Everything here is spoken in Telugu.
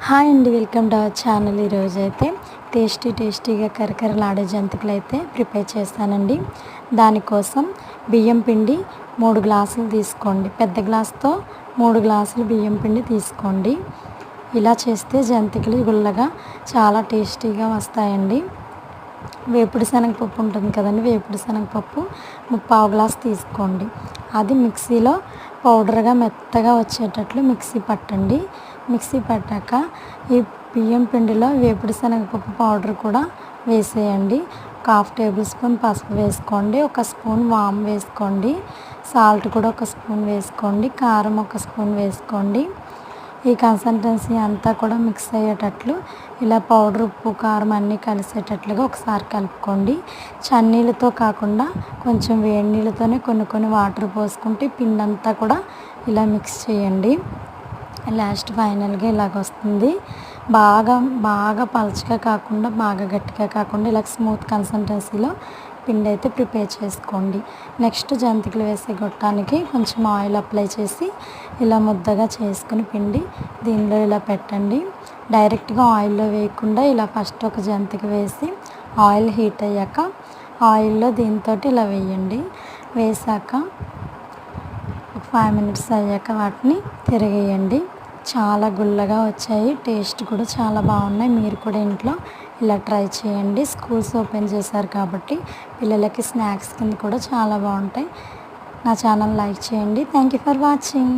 హాయ్ అండి, వెల్కమ్ టు అవర్ ఛానల్. ఈరోజైతే టేస్టీగా కరకరలాడే జంతికలు అయితే ప్రిపేర్ చేస్తానండి. దానికోసం బియ్యం పిండి 3 గ్లాసులు తీసుకోండి. పెద్ద గ్లాస్తో 3 గ్లాసులు బియ్యం పిండి తీసుకోండి. ఇలా చేస్తే జంతికలు గుల్లగా చాలా టేస్టీగా వస్తాయండి. వేపుడు శనగపప్పు ఉంటుంది కదండి, వేపుడు శనగపప్పు 3/4 గ్లాస్ తీసుకోండి. అది మిక్సీలో పౌడర్గా మెత్తగా వచ్చేటట్లు మిక్సీ పట్టండి. మిక్సీ పట్టాక ఈ బియ్యం పిండిలో వేపుడు శనగపప్పు పౌడర్ కూడా వేసేయండి. 1/2 టేబుల్ స్పూన్ పసుపు వేసుకోండి, 1 స్పూన్ వాము వేసుకోండి, సాల్ట్ కూడా 1 స్పూన్ వేసుకోండి, కారం 1 స్పూన్ వేసుకోండి. ఈ కన్సిస్టెన్సీ అంతా కూడా మిక్స్ అయ్యేటట్లు ఇలా పౌడర్, ఉప్పు, కారం అన్నీ కలిసేటట్లుగా ఒకసారి కలుపుకోండి. చన్నీళ్ళతో కాకుండా కొంచెం వేడి నీళ్ళతోనే కొన్ని వాటర్ పోసుకుంటే పిండి అంతా కూడా ఇలా మిక్స్ చేయండి. లాస్ట్ ఫైనల్గా ఇలాగ వస్తుంది. బాగా పలచగా కాకుండా బాగా గట్టిగా కాకుండా ఇలా స్మూత్ కన్సిస్టెన్సీలో పిండి అయితే ప్రిపేర్ చేసుకోండి. నెక్స్ట్ జంతికలు వేసే గొట్టానికి కొంచెం ఆయిల్ అప్లై చేసి ఇలా ముద్దగా చేసుకుని పిండి దీనిలో ఇలా పెట్టండి. డైరెక్ట్గా ఆయిల్లో వేయకుండా ఇలా ఫస్ట్ ఒక జంతిక వేసి ఆయిల్ హీట్ అయ్యాక ఆయిల్లో దీంతో ఇలా వేయండి. వేసాక 5 మినిట్స్ అయ్యాక వాటిని తిరిగేయండి. చాలా గుల్లగా వచ్చాయి, టేస్ట్ కూడా చాలా బాగున్నాయి. మీరు కూడా ఇంట్లో ఇలా ట్రై చేయండి. స్కూల్స్ ఓపెన్ చేశారు కాబట్టి పిల్లలకి స్నాక్స్ కింద కూడా చాలా బాగుంటాయి. నా ఛానల్ లైక్ చేయండి. Thank you for watching.